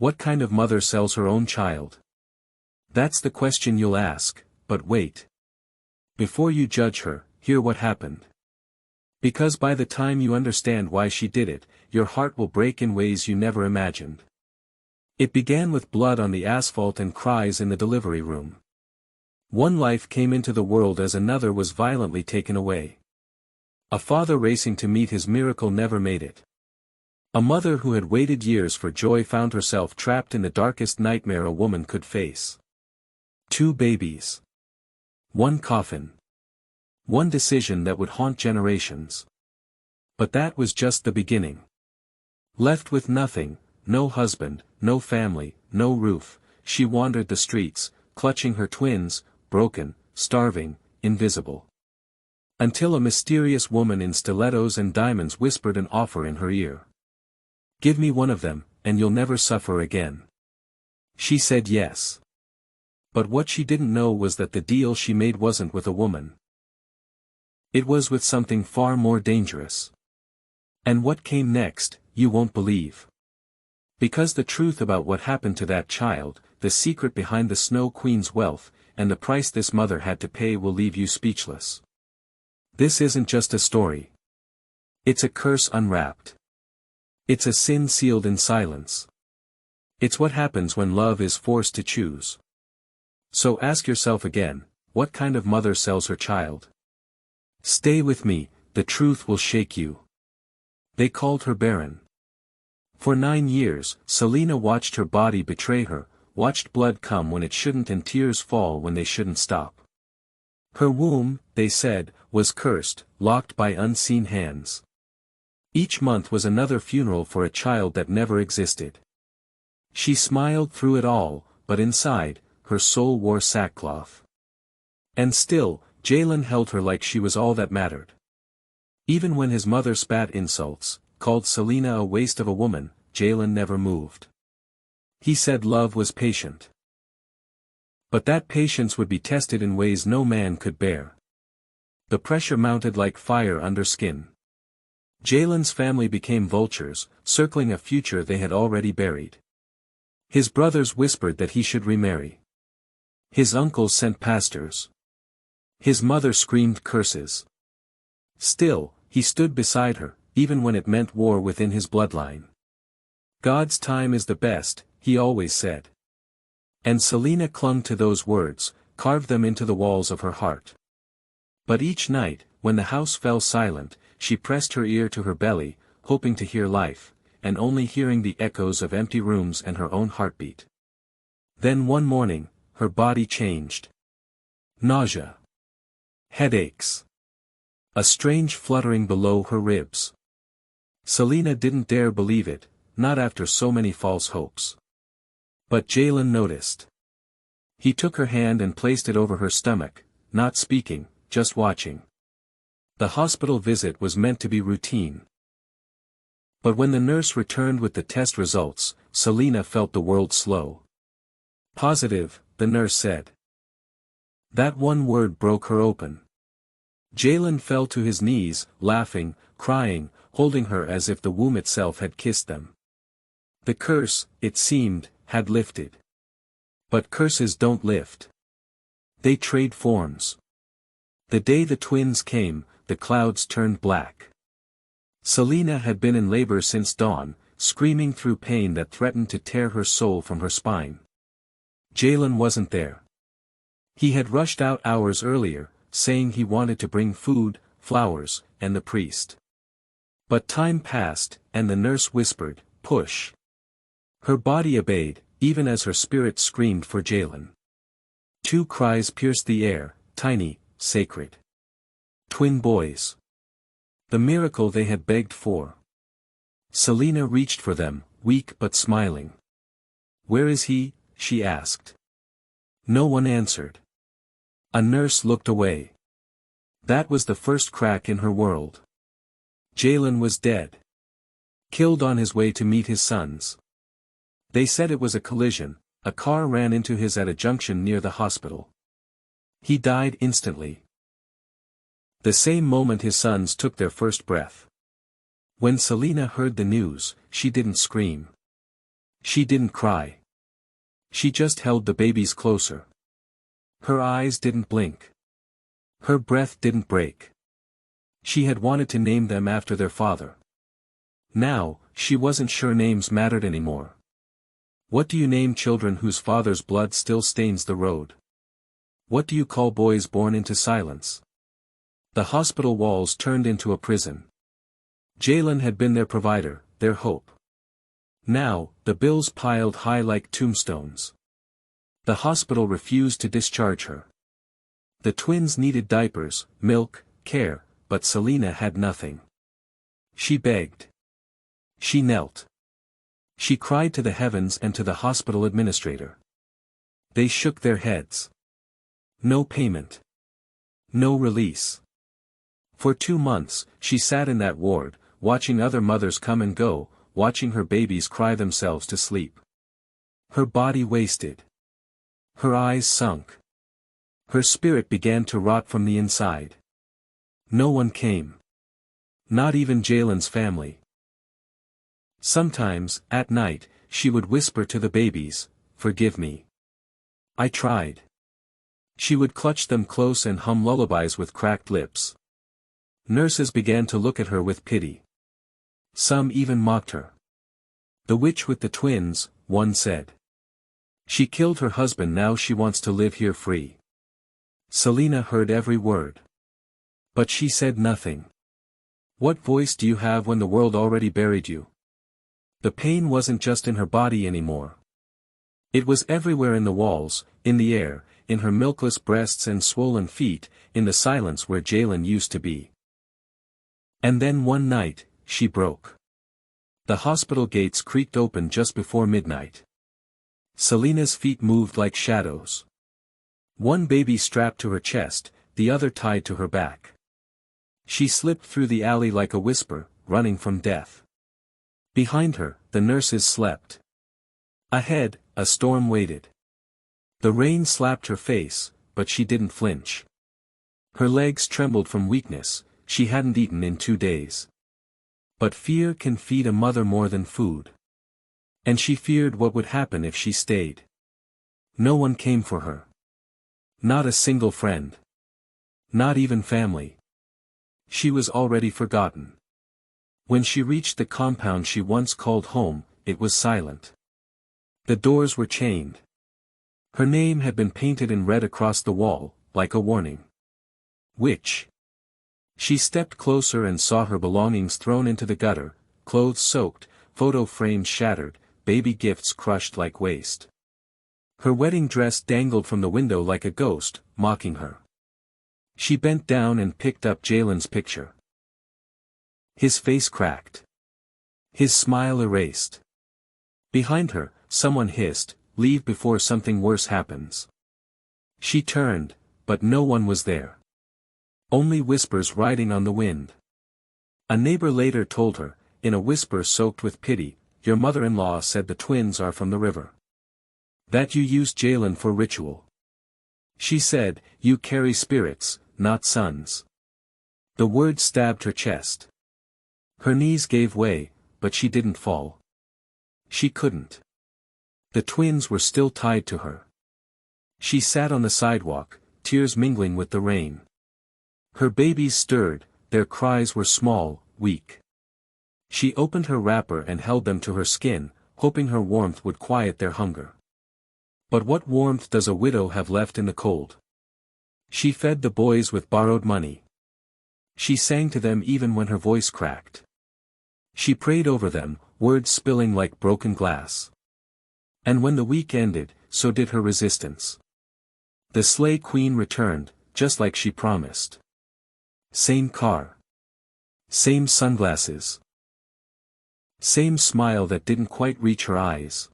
What kind of mother sells her own child? That's the question you'll ask, but wait. Before you judge her, hear what happened. Because by the time you understand why she did it, your heart will break in ways you never imagined. It began with blood on the asphalt and cries in the delivery room. One life came into the world as another was violently taken away. A father racing to meet his miracle never made it. A mother who had waited years for joy found herself trapped in the darkest nightmare a woman could face. 2 babies. 1 coffin. One decision that would haunt generations. But that was just the beginning. Left with nothing, no husband, no family, no roof, she wandered the streets, clutching her twins, broken, starving, invisible. Until a mysterious woman in stilettos and diamonds whispered an offer in her ear. "Give me one of them, and you'll never suffer again." She said yes. But what she didn't know was that the deal she made wasn't with a woman. It was with something far more dangerous. And what came next, you won't believe. Because the truth about what happened to that child, the secret behind the Snow Queen's wealth, and the price this mother had to pay will leave you speechless. This isn't just a story. It's a curse unwrapped. It's a sin sealed in silence. It's what happens when love is forced to choose. So ask yourself again, what kind of mother sells her child? Stay with me, the truth will shake you. They called her barren. For 9 years, Selena watched her body betray her, watched blood come when it shouldn't and tears fall when they shouldn't stop. Her womb, they said, was cursed, locked by unseen hands. Each month was another funeral for a child that never existed. She smiled through it all, but inside, her soul wore sackcloth. And still, Jalen held her like she was all that mattered. Even when his mother spat insults, called Selena a waste of a woman, Jalen never moved. He said love was patient. But that patience would be tested in ways no man could bear. The pressure mounted like fire under skin. Jalen's family became vultures, circling a future they had already buried. His brothers whispered that he should remarry. His uncles sent pastors. His mother screamed curses. Still, he stood beside her, even when it meant war within his bloodline. God's time is the best, he always said. And Selena clung to those words, carved them into the walls of her heart. But each night, when the house fell silent, she pressed her ear to her belly, hoping to hear life, and only hearing the echoes of empty rooms and her own heartbeat. Then one morning, her body changed. Nausea. Headaches. A strange fluttering below her ribs. Selena didn't dare believe it, not after so many false hopes. But Jalen noticed. He took her hand and placed it over her stomach, not speaking, just watching. The hospital visit was meant to be routine. But when the nurse returned with the test results, Selena felt the world slow. Positive, the nurse said. That one word broke her open. Jalen fell to his knees, laughing, crying, holding her as if the womb itself had kissed them. The curse, it seemed, had lifted. But curses don't lift. They trade forms. The day the twins came, the clouds turned black. Selena had been in labor since dawn, screaming through pain that threatened to tear her soul from her spine. Jalen wasn't there. He had rushed out hours earlier, saying he wanted to bring food, flowers, and the priest. But time passed, and the nurse whispered, "Push." Her body obeyed, even as her spirit screamed for Jalen. 2 cries pierced the air, tiny, sacred. Twin boys. The miracle they had begged for. Selena reached for them, weak but smiling. "Where is he?" she asked. No one answered. A nurse looked away. That was the first crack in her world. Jalen was dead. Killed on his way to meet his sons. They said it was a collision, a car ran into his at a junction near the hospital. He died instantly. The same moment his sons took their first breath. When Selena heard the news, she didn't scream. She didn't cry. She just held the babies closer. Her eyes didn't blink. Her breath didn't break. She had wanted to name them after their father. Now, she wasn't sure names mattered anymore. What do you name children whose father's blood still stains the road? What do you call boys born into silence? The hospital walls turned into a prison. Jalen had been their provider, their hope. Now, the bills piled high like tombstones. The hospital refused to discharge her. The twins needed diapers, milk, care, but Selena had nothing. She begged. She knelt. She cried to the heavens and to the hospital administrator. They shook their heads. No payment. No release. For 2 months, she sat in that ward, watching other mothers come and go, watching her babies cry themselves to sleep. Her body wasted. Her eyes sunk. Her spirit began to rot from the inside. No one came. Not even Jalen's family. Sometimes, at night, she would whisper to the babies, "Forgive me. I tried." She would clutch them close and hum lullabies with cracked lips. Nurses began to look at her with pity. Some even mocked her. "The witch with the twins," one said. "She killed her husband, now she wants to live here free." Selena heard every word. But she said nothing. What voice do you have when the world already buried you? The pain wasn't just in her body anymore. It was everywhere, in the walls, in the air, in her milkless breasts and swollen feet, in the silence where Jalen used to be. And then one night, she broke. The hospital gates creaked open just before midnight. Selena's feet moved like shadows. One baby strapped to her chest, the other tied to her back. She slipped through the alley like a whisper, running from death. Behind her, the nurses slept. Ahead, a storm waited. The rain slapped her face, but she didn't flinch. Her legs trembled from weakness, she hadn't eaten in 2 days. But fear can feed a mother more than food. And she feared what would happen if she stayed. No one came for her. Not a single friend. Not even family. She was already forgotten. When she reached the compound she once called home, it was silent. The doors were chained. Her name had been painted in red across the wall, like a warning. Witch. She stepped closer and saw her belongings thrown into the gutter, clothes soaked, photo frames shattered, baby gifts crushed like waste. Her wedding dress dangled from the window like a ghost, mocking her. She bent down and picked up Jalen's picture. His face cracked. His smile erased. Behind her, someone hissed, "Leave before something worse happens." She turned, but no one was there. Only whispers riding on the wind. A neighbor later told her, in a whisper soaked with pity, "Your mother-in-law said the twins are from the river. That you used Jalen for ritual. She said, you carry spirits, not sons." The word stabbed her chest. Her knees gave way, but she didn't fall. She couldn't. The twins were still tied to her. She sat on the sidewalk, tears mingling with the rain. Her babies stirred, their cries were small, weak. She opened her wrapper and held them to her skin, hoping her warmth would quiet their hunger. But what warmth does a widow have left in the cold? She fed the boys with borrowed money. She sang to them even when her voice cracked. She prayed over them, words spilling like broken glass. And when the week ended, so did her resistance. The Slay Queen returned, just like she promised. Same car. Same sunglasses. Same smile that didn't quite reach her eyes.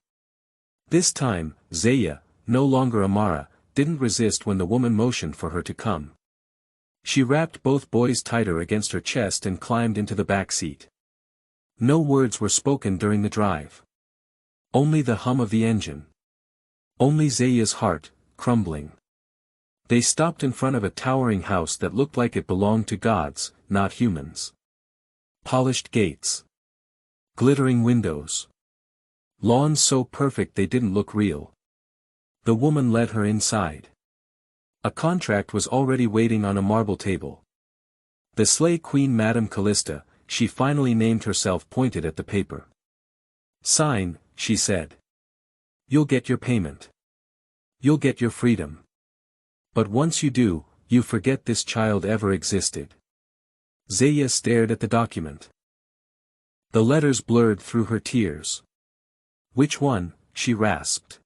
This time, Zaya, no longer Amara, didn't resist when the woman motioned for her to come. She wrapped both boys tighter against her chest and climbed into the back seat. No words were spoken during the drive. Only the hum of the engine. Only Zaya's heart, crumbling. They stopped in front of a towering house that looked like it belonged to gods, not humans. Polished gates. Glittering windows. Lawns so perfect they didn't look real. The woman led her inside. A contract was already waiting on a marble table. The Slay Queen Madame Callista, she finally named herself, pointed at the paper. Sign, she said. You'll get your payment. You'll get your freedom. But once you do, you forget this child ever existed. Zaya stared at the document. The letters blurred through her tears. Which one? She rasped.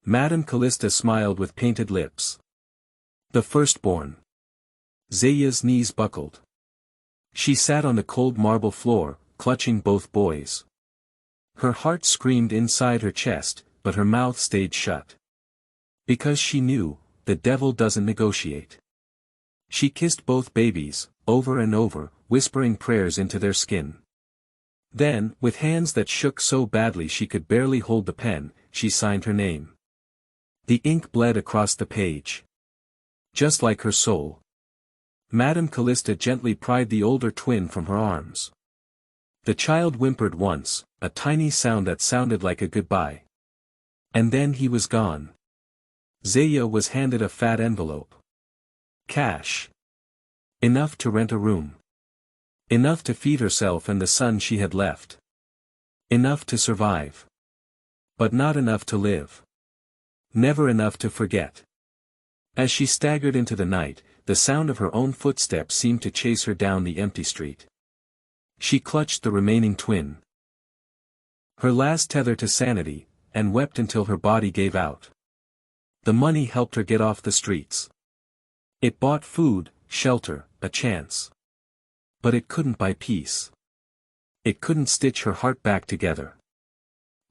Madame Callista smiled with painted lips. The firstborn. Zaya's knees buckled. She sat on the cold marble floor, clutching both boys. Her heart screamed inside her chest, but her mouth stayed shut. Because she knew, the devil doesn't negotiate. She kissed both babies, over and over, whispering prayers into their skin. Then, with hands that shook so badly she could barely hold the pen, she signed her name. The ink bled across the page. Just like her soul. Madame Callista gently pried the older twin from her arms. The child whimpered once, a tiny sound that sounded like a goodbye. And then he was gone. Zaya was handed a fat envelope. Cash. Enough to rent a room. Enough to feed herself and the son she had left. Enough to survive. But not enough to live. Never enough to forget. As she staggered into the night, the sound of her own footsteps seemed to chase her down the empty street. She clutched the remaining twin. Her last tether to sanity, and wept until her body gave out. The money helped her get off the streets. It bought food, shelter, a chance. But it couldn't buy peace. It couldn't stitch her heart back together.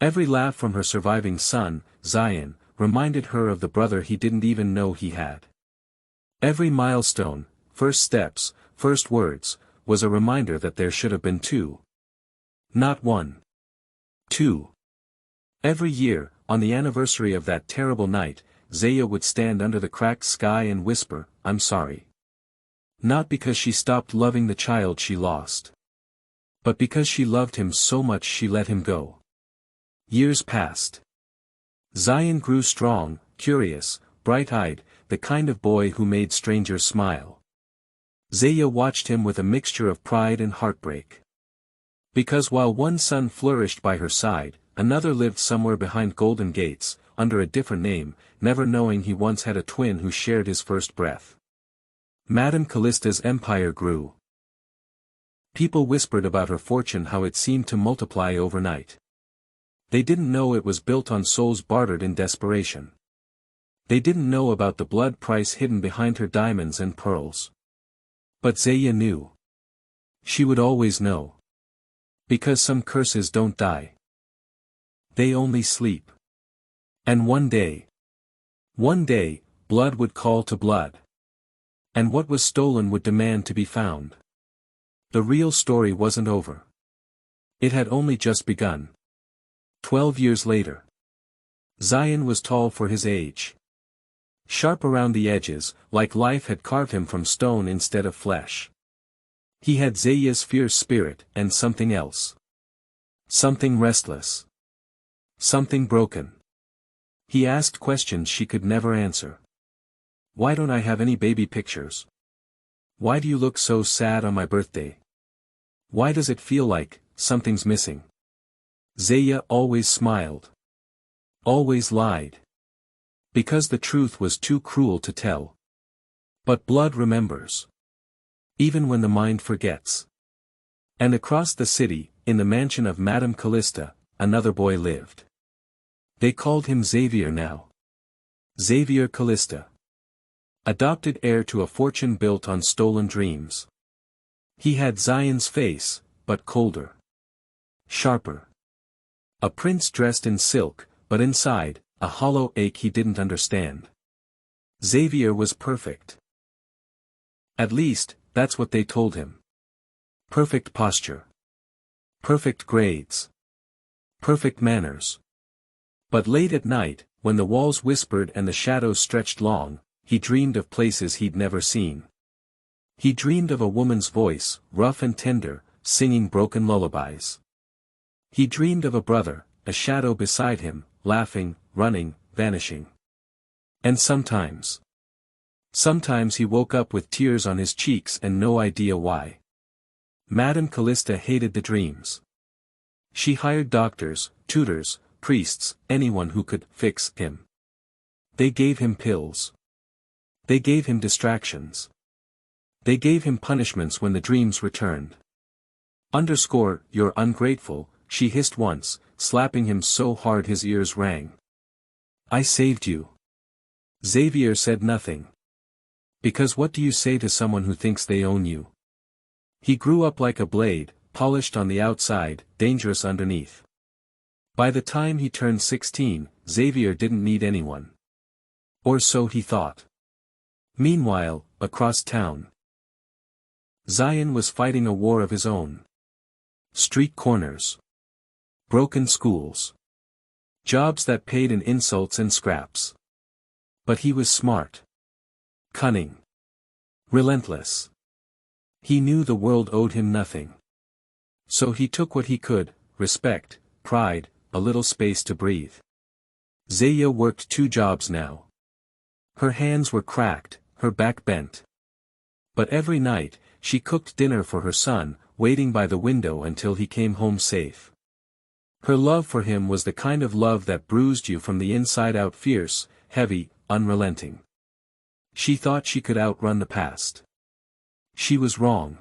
Every laugh from her surviving son, Zion, reminded her of the brother he didn't even know he had. Every milestone, first steps, first words, was a reminder that there should have been two. Not one. Two. Every year, on the anniversary of that terrible night, Zaya would stand under the cracked sky and whisper, "I'm sorry." Not because she stopped loving the child she lost. But because she loved him so much she let him go. Years passed. Zion grew strong, curious, bright-eyed, the kind of boy who made strangers smile. Zaya watched him with a mixture of pride and heartbreak. Because while one son flourished by her side, another lived somewhere behind golden gates, under a different name, never knowing he once had a twin who shared his first breath. Madame Callista's empire grew. People whispered about her fortune, how it seemed to multiply overnight. They didn't know it was built on souls bartered in desperation. They didn't know about the blood price hidden behind her diamonds and pearls. But Zaya knew. She would always know. Because some curses don't die. They only sleep. And one day, blood would call to blood. And what was stolen would demand to be found. The real story wasn't over. It had only just begun. 12 years later. Zion was tall for his age. Sharp around the edges, like life had carved him from stone instead of flesh. He had Zaya's fierce spirit, and something else. Something restless. Something broken. He asked questions she could never answer. Why don't I have any baby pictures? Why do you look so sad on my birthday? Why does it feel like something's missing? Zaya always smiled. Always lied. Because the truth was too cruel to tell. But blood remembers. Even when the mind forgets. And across the city, in the mansion of Madame Callista, another boy lived. They called him Xavier now. Xavier Callista. Adopted heir to a fortune built on stolen dreams. He had Zion's face, but colder. Sharper. A prince dressed in silk, but inside, a hollow ache he didn't understand. Xavier was perfect. At least, that's what they told him. Perfect posture. Perfect grades. Perfect manners. But late at night, when the walls whispered and the shadows stretched long, he dreamed of places he'd never seen. He dreamed of a woman's voice, rough and tender, singing broken lullabies. He dreamed of a brother, a shadow beside him, laughing, running, vanishing. And sometimes he woke up with tears on his cheeks and no idea why. Madame Callista hated the dreams. She hired doctors, tutors, priests, anyone who could fix him. They gave him pills. They gave him distractions. They gave him punishments when the dreams returned. You're ungrateful, she hissed once, slapping him so hard his ears rang. I saved you. Xavier said nothing. Because what do you say to someone who thinks they own you? He grew up like a blade, polished on the outside, dangerous underneath. By the time he turned 16, Xavier didn't need anyone. Or so he thought. Meanwhile, across town, Zion was fighting a war of his own. Street corners. Broken schools. Jobs that paid in insults and scraps. But he was smart. Cunning. Relentless. He knew the world owed him nothing. So he took what he could, respect, pride, a little space to breathe. Zaya worked 2 jobs now. Her hands were cracked, her back bent. But every night, she cooked dinner for her son, waiting by the window until he came home safe. Her love for him was the kind of love that bruised you from the inside out, fierce, heavy, unrelenting. She thought she could outrun the past. She was wrong.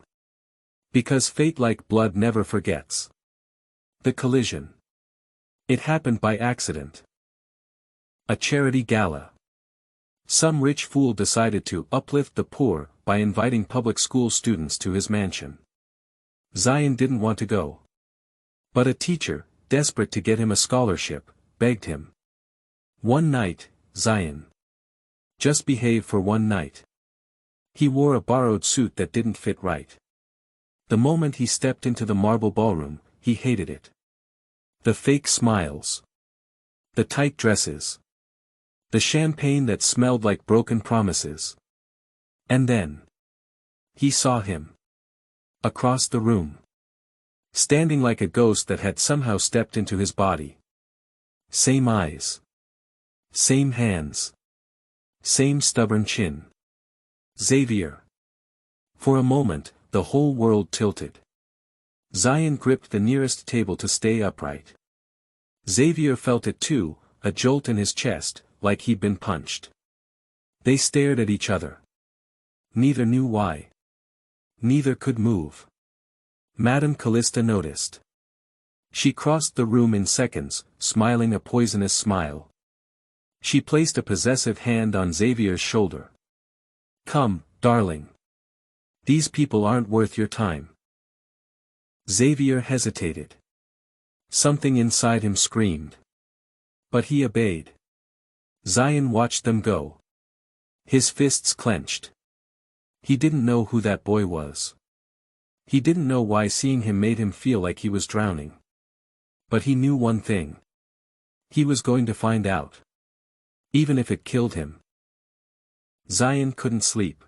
Because fate, like blood, never forgets. The collision. It happened by accident. A charity gala. Some rich fool decided to uplift the poor by inviting public school students to his mansion. Zion didn't want to go. But a teacher, desperate to get him a scholarship, begged him. One night, Zion. Just behave for one night. He wore a borrowed suit that didn't fit right. The moment he stepped into the marble ballroom, he hated it. The fake smiles. The tight dresses. The champagne that smelled like broken promises. And then he saw him. Across the room. Standing like a ghost that had somehow stepped into his body. Same eyes. Same hands. Same stubborn chin. Xavier. For a moment, the whole world tilted. Zion gripped the nearest table to stay upright. Xavier felt it too, a jolt in his chest, like he'd been punched. They stared at each other. Neither knew why. Neither could move. Madame Callista noticed. She crossed the room in seconds, smiling a poisonous smile. She placed a possessive hand on Xavier's shoulder. Come, darling. These people aren't worth your time. Xavier hesitated. Something inside him screamed. But he obeyed. Zion watched them go. His fists clenched. He didn't know who that boy was. He didn't know why seeing him made him feel like he was drowning. But he knew one thing. He was going to find out. Even if it killed him. Zion couldn't sleep.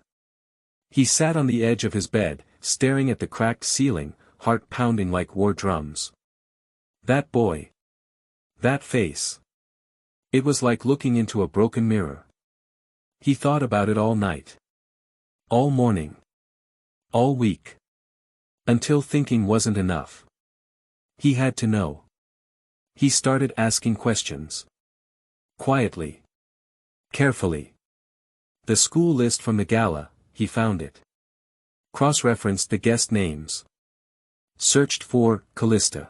He sat on the edge of his bed, staring at the cracked ceiling, heart pounding like war drums. That boy. That face. It was like looking into a broken mirror. He thought about it all night. All morning. All week. Until thinking wasn't enough. He had to know. He started asking questions. Quietly. Carefully. The school list from the gala, he found it. Cross-referenced the guest names. Searched for Callista.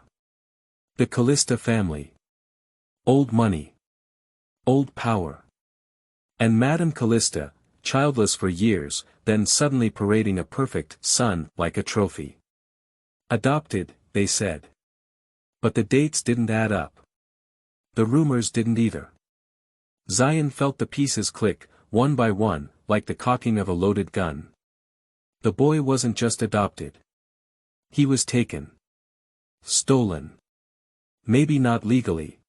The Callista family. Old money. Old power. And Madame Callista, childless for years, then suddenly parading a perfect son like a trophy. Adopted, they said. But the dates didn't add up. The rumors didn't either. Zion felt the pieces click, one by one, like the cocking of a loaded gun. The boy wasn't just adopted. He was taken. Stolen. Maybe not legally.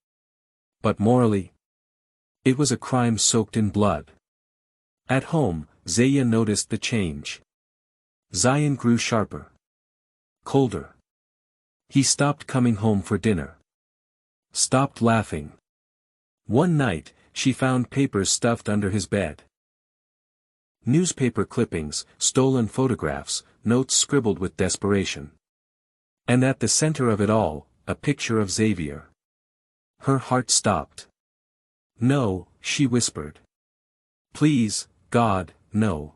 But morally. It was a crime soaked in blood. At home, Zaya noticed the change. Zion grew sharper. Colder. He stopped coming home for dinner. Stopped laughing. One night, she found papers stuffed under his bed. Newspaper clippings, stolen photographs, notes scribbled with desperation. And at the center of it all, a picture of Xavier. Her heart stopped. No, she whispered. Please, God, no.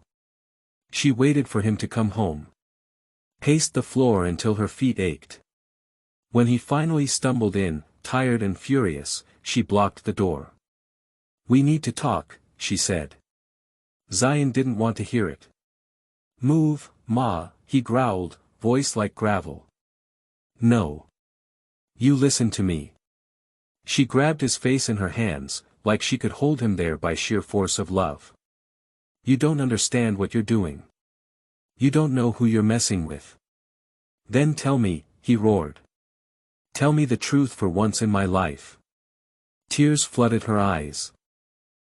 She waited for him to come home. Paced the floor until her feet ached. When he finally stumbled in, tired and furious, she blocked the door. We need to talk, she said. Zion didn't want to hear it. Move, Ma, he growled, voice like gravel. No. You listen to me. She grabbed his face in her hands, like she could hold him there by sheer force of love. You don't understand what you're doing. You don't know who you're messing with. Then tell me, he roared. Tell me the truth for once in my life. Tears flooded her eyes.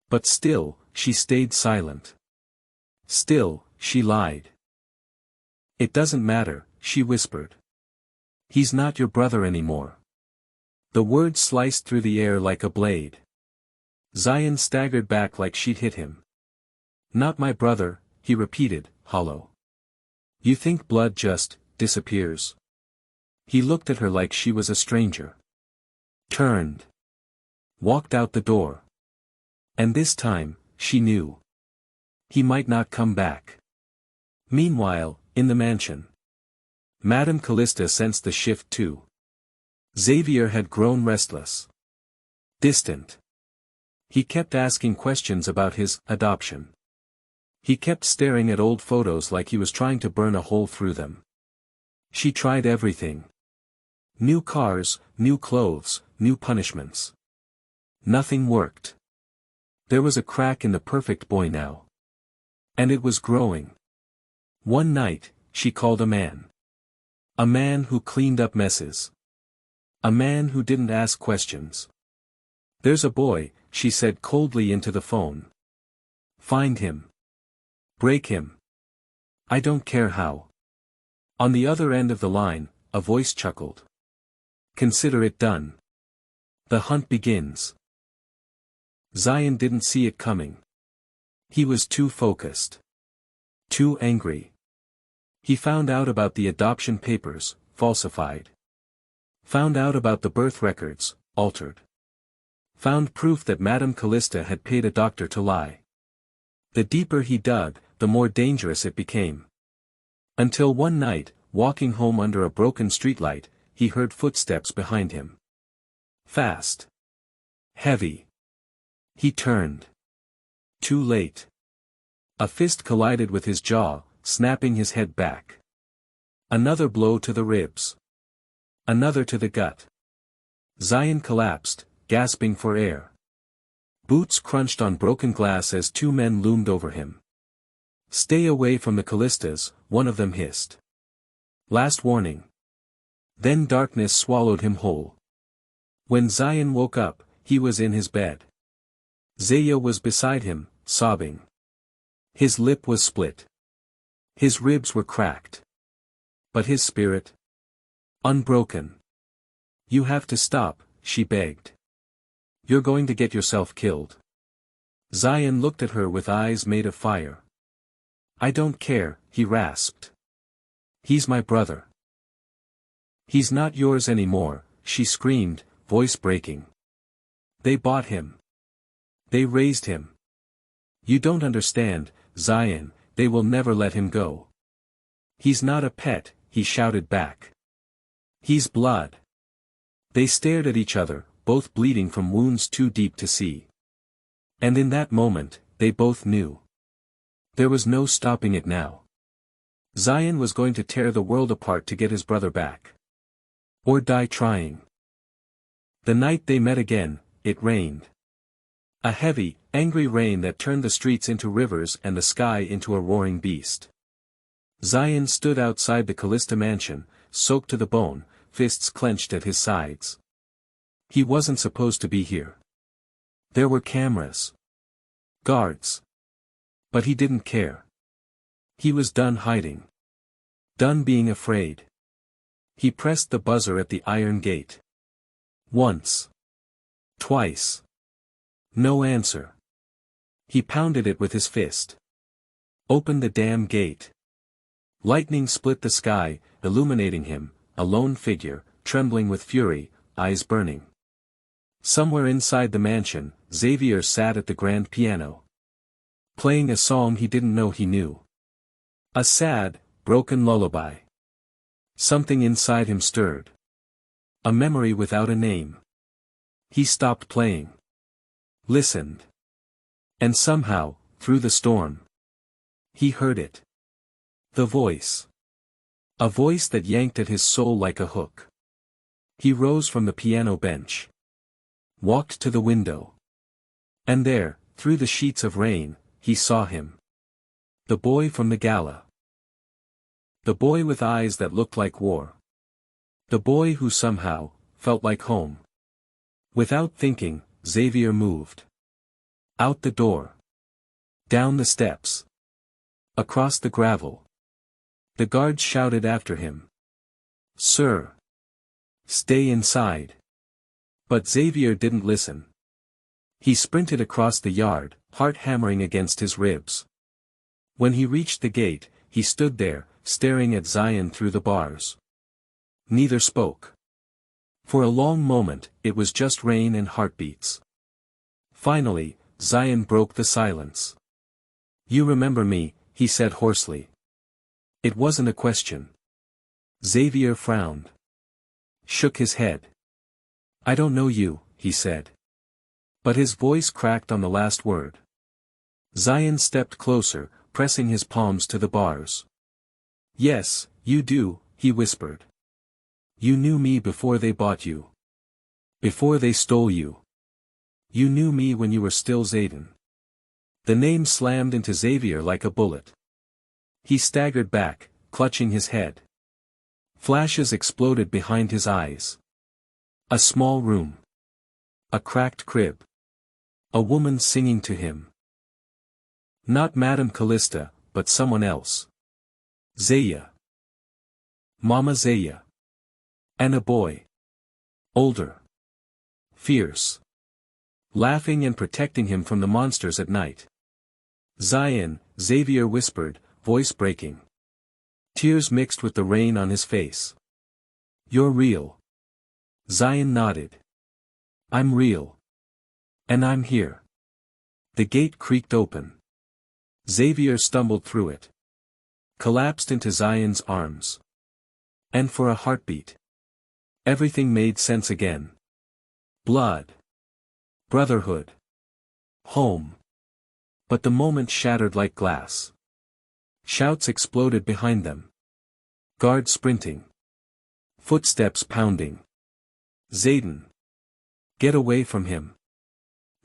But still, she stayed silent. Still, she lied. It doesn't matter, she whispered. He's not your brother anymore. The words sliced through the air like a blade. Zion staggered back like she'd hit him. Not my brother, he repeated, hollow. You think blood just disappears? He looked at her like she was a stranger. Turned. Walked out the door. And this time, she knew. He might not come back. Meanwhile, in the mansion. Madame Callista sensed the shift too. Xavier had grown restless. Distant. He kept asking questions about his adoption. He kept staring at old photos like he was trying to burn a hole through them. She tried everything. New cars, new clothes, new punishments. Nothing worked. There was a crack in the perfect boy now. And it was growing. One night, she called a man. A man who cleaned up messes. A man who didn't ask questions. There's a boy, she said coldly into the phone. Find him. Break him. I don't care how. On the other end of the line, a voice chuckled. Consider it done. The hunt begins. Zion didn't see it coming. He was too focused. Too angry. He found out about the adoption papers, falsified. Found out about the birth records, altered. Found proof that Madame Callista had paid a doctor to lie. The deeper he dug, the more dangerous it became. Until one night, walking home under a broken streetlight, he heard footsteps behind him. Fast. Heavy. He turned. Too late. A fist collided with his jaw, snapping his head back. Another blow to the ribs. Another to the gut. Zion collapsed, gasping for air. Boots crunched on broken glass as two men loomed over him. Stay away from the Callistas, one of them hissed. Last warning. Then darkness swallowed him whole. When Zion woke up, he was in his bed. Zaya was beside him, sobbing. His lip was split. His ribs were cracked. But his spirit? Unbroken. You have to stop, she begged. You're going to get yourself killed. Zion looked at her with eyes made of fire. I don't care, he rasped. He's my brother. He's not yours anymore, she screamed, voice breaking. They bought him. They raised him. You don't understand, Zion, they will never let him go. He's not a pet, he shouted back. He's blood. They stared at each other, both bleeding from wounds too deep to see. And in that moment, they both knew. There was no stopping it now. Zion was going to tear the world apart to get his brother back. Or die trying. The night they met again, it rained. A heavy, angry rain that turned the streets into rivers and the sky into a roaring beast. Zion stood outside the Callista mansion, soaked to the bone, fists clenched at his sides. He wasn't supposed to be here. There were cameras. Guards. But he didn't care. He was done hiding. Done being afraid. He pressed the buzzer at the iron gate. Once. Twice. No answer. He pounded it with his fist. Open the damn gate. Lightning split the sky, illuminating him, a lone figure, trembling with fury, eyes burning. Somewhere inside the mansion, Xavier sat at the grand piano. Playing a song he didn't know he knew. A sad, broken lullaby. Something inside him stirred. A memory without a name. He stopped playing. Listened. And somehow, through the storm, he heard it. The voice. A voice that yanked at his soul like a hook. He rose from the piano bench. Walked to the window. And there, through the sheets of rain, he saw him. The boy from the gala. The boy with eyes that looked like war. The boy who somehow felt like home. Without thinking, Xavier moved. Out the door. Down the steps. Across the gravel. The guards shouted after him. "Sir! Stay inside." But Xavier didn't listen. He sprinted across the yard, heart hammering against his ribs. When he reached the gate, he stood there, staring at Zion through the bars. Neither spoke. For a long moment, it was just rain and heartbeats. Finally, Zion broke the silence. "You remember me," he said hoarsely. It wasn't a question. Xavier frowned. Shook his head. "I don't know you," he said. But his voice cracked on the last word. Zion stepped closer, pressing his palms to the bars. "Yes, you do," he whispered. "You knew me before they bought you. Before they stole you. You knew me when you were still Zayden." The name slammed into Xavier like a bullet. He staggered back, clutching his head. Flashes exploded behind his eyes. A small room. A cracked crib. A woman singing to him. Not Madame Callista, but someone else. Zaya. Mama Zaya. And a boy. Older. Fierce. Laughing and protecting him from the monsters at night. "Zion," Xavier whispered, voice breaking. Tears mixed with the rain on his face. "You're real." Zion nodded. "I'm real. And I'm here." The gate creaked open. Xavier stumbled through it. Collapsed into Zion's arms. And for a heartbeat, everything made sense again. Blood. Brotherhood. Home. But the moment shattered like glass. Shouts exploded behind them. Guards sprinting. Footsteps pounding. "Zayden! Get away from him!"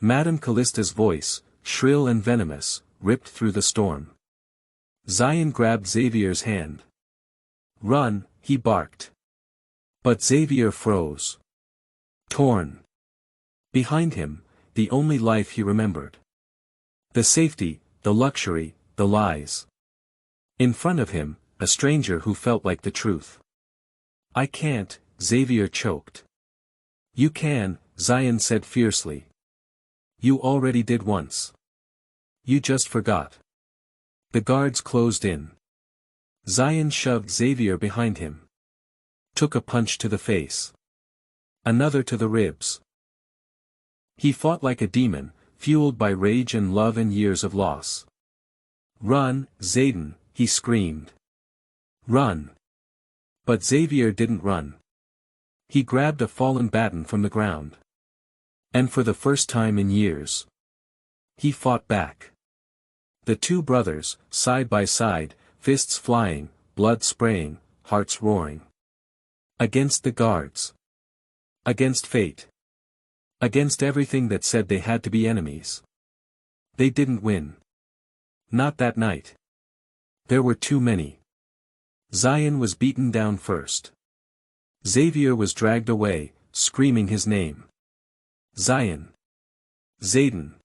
Madame Callista's voice, shrill and venomous, ripped through the storm. Zion grabbed Xavier's hand. "Run," he barked. But Xavier froze. Torn. Behind him, the only life he remembered. The safety, the luxury, the lies. In front of him, a stranger who felt like the truth. "I can't," Xavier choked. "You can," Zion said fiercely. "You already did once. You just forgot." The guards closed in. Zion shoved Xavier behind him. Took a punch to the face. Another to the ribs. He fought like a demon, fueled by rage and love and years of loss. "Run, Zayden," he screamed. "Run." But Xavier didn't run. He grabbed a fallen baton from the ground. And for the first time in years, he fought back. The two brothers, side by side, fists flying, blood spraying, hearts roaring. Against the guards. Against fate. Against everything that said they had to be enemies. They didn't win. Not that night. There were too many. Zion was beaten down first. Xavier was dragged away, screaming his name. "Zion! Zayden!"